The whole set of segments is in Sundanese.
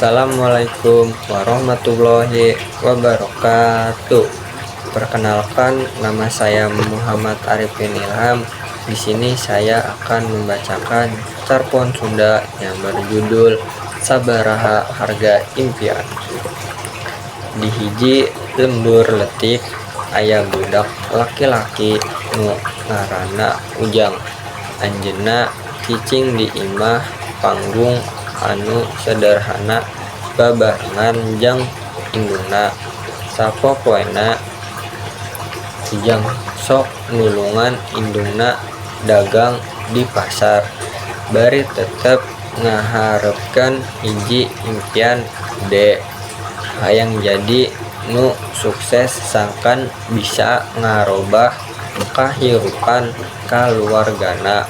Assalamualaikum warahmatullahi wabarakatuh. Perkenalkan, nama saya Muhammad Arifin Ilham. Di sini saya akan membacakan Carpon Sunda yang berjudul Sabaraha Harga Impian. Di hiji lembur letik aya budak laki-laki nu ngaranna Ujang. Anjeunna cicing di imah panggung anu sederhana babarengan jeung indungna. Sapopoena Ujang sok nulungan indungna dagang di pasar, bari tetep ngaharepkeun hiji impian gede hayang jadi nu sukses sangkan bisa ngarobah kahirupan kaluargana.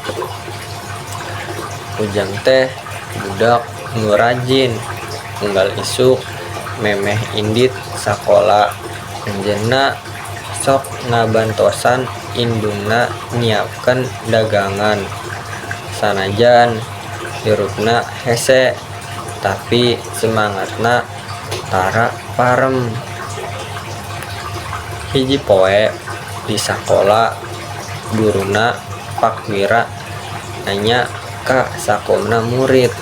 Ujang teh budak nu rajin, unggal isuk memeh indit sakola. Anjeunna sok ngabantosan indungna nyiapkeun dagangan. Sanajan hirupna hese, tapi semangatna tara parem. Hiji poe di sakola guruna Pak Wira nanya ka sakomna murid,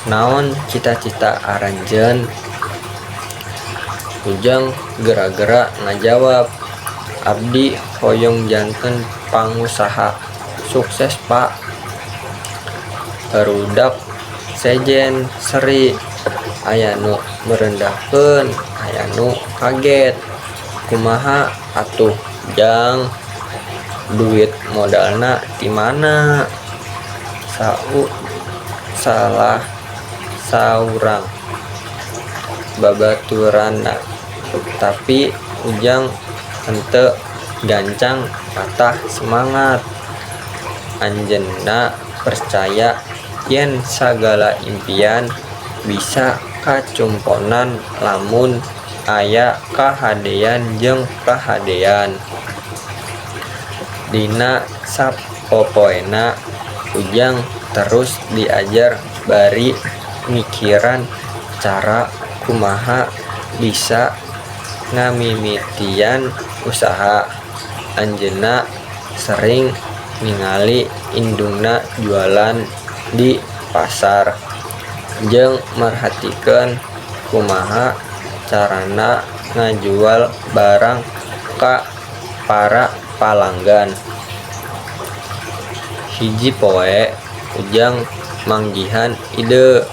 naon cita-cita aranjeun? Ujang gera-gera ngajawab, abdi hoyong janten pangusaha sukses Pak. Barudak sejen seri, aya nu merendahkeun, aya nu kaget. Kumaha atuh Jang, duit modalna di mana? Salah saurang babaturanna. Tapi Ujang henteu gancang patah semangat. Anjeunna percaya yen sagala impian bisa kacumponan lamun aya kahadean jeung kahadean. Dina sapopoena Ujang terus diajar bari mikiran cara kumaha bisa ngamimitian usaha. Anjeunna sering ningali indungna jualan di pasar jeung merhatikeun kumaha carana ngajual barang ka para palanggan. Hiji poe Ujang manggihan ide.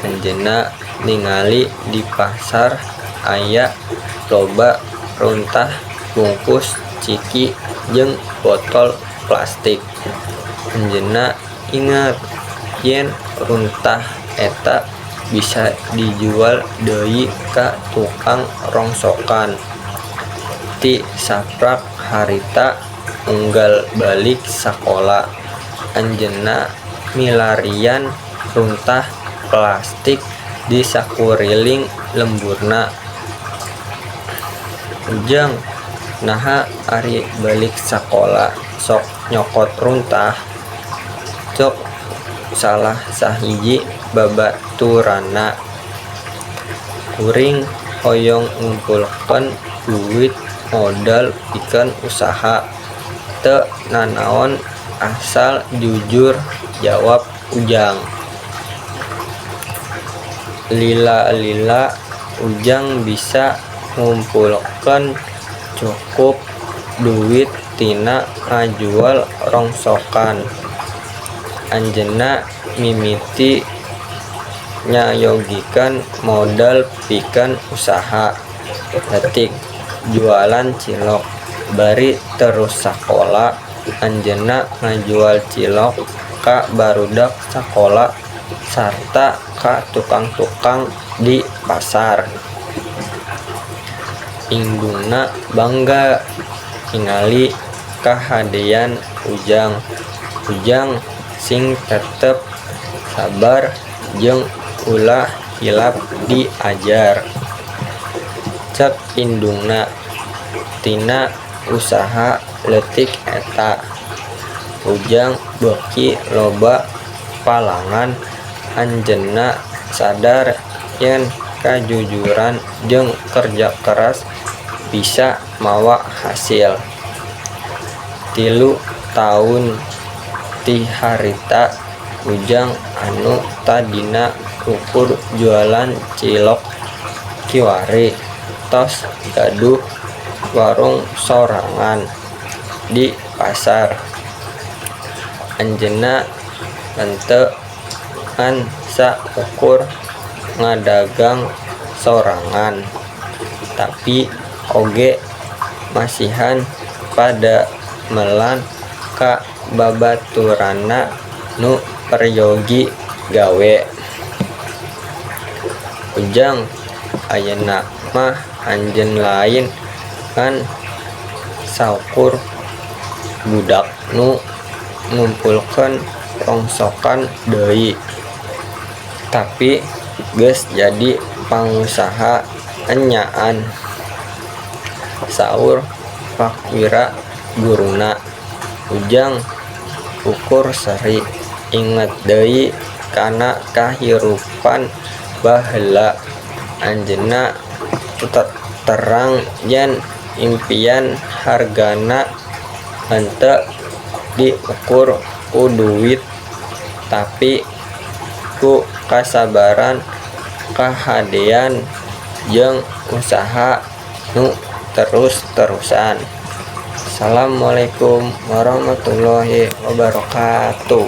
Anjeunna ningali di pasar aya loba runtah bungkus ciki jeung botol plastik. Anjeunna ingat yen runtah eta bisa dijual deui ka tukang rongsokan. Ti saprak harita unggal balik sakola, anjeunna milarian runtah plastik di sakuriling lemburna. Ujang naha ari balik sakola sok nyokot runtah? Cok salah sahiji babaturanna. Kuring hoyong ngumpulkeun duit modal pikeun usaha, teu nanaon asal jujur, jawab Ujang. Lila-lila Ujang bisa ngumpulkeun cukup duit tina ngajual rongsokan. Anjeunna mimiti nyayogikeun modal pikeun usaha, letik jualan cilok. Bari terus sakola, anjeunna ngajual cilok ka barudak sakola sarta ka tukang-tukang di pasar. Indungna bangga ningali kahadean Ujang. Ujang sing tetep sabar jeung ulah hilap diajar. Cek indungna, tina usaha letik eta Ujang beuki loba palangan anjeunna sadar yen kajujuran jeung kerja keras bisa mawa hasil. 3 tahun ti harita Ujang anu tadina ukur jualan cilok kiwari tos gaduh warung sorangan di pasar. Anjeunna henteu ngan saukur ngadagang sorangan, tapi oge masihan pada melan ka babaturanna nu peryogi gawe. Ujang ayeuna mah anjeun lain kan saukur budak nu ngumpulkeun rongsokan deui, tapi geus jadi pangusaha enyaan, saur Pakwira guruna. Ujang ukur seri inget deui kana kahirupan baheula. Anjeunna terang yen impian hargana henteu diukur ku duit, tapi ku kasabaran, kahadean jeung usaha nu terus-terusan. Assalamualaikum warahmatullahi wabarakatuh.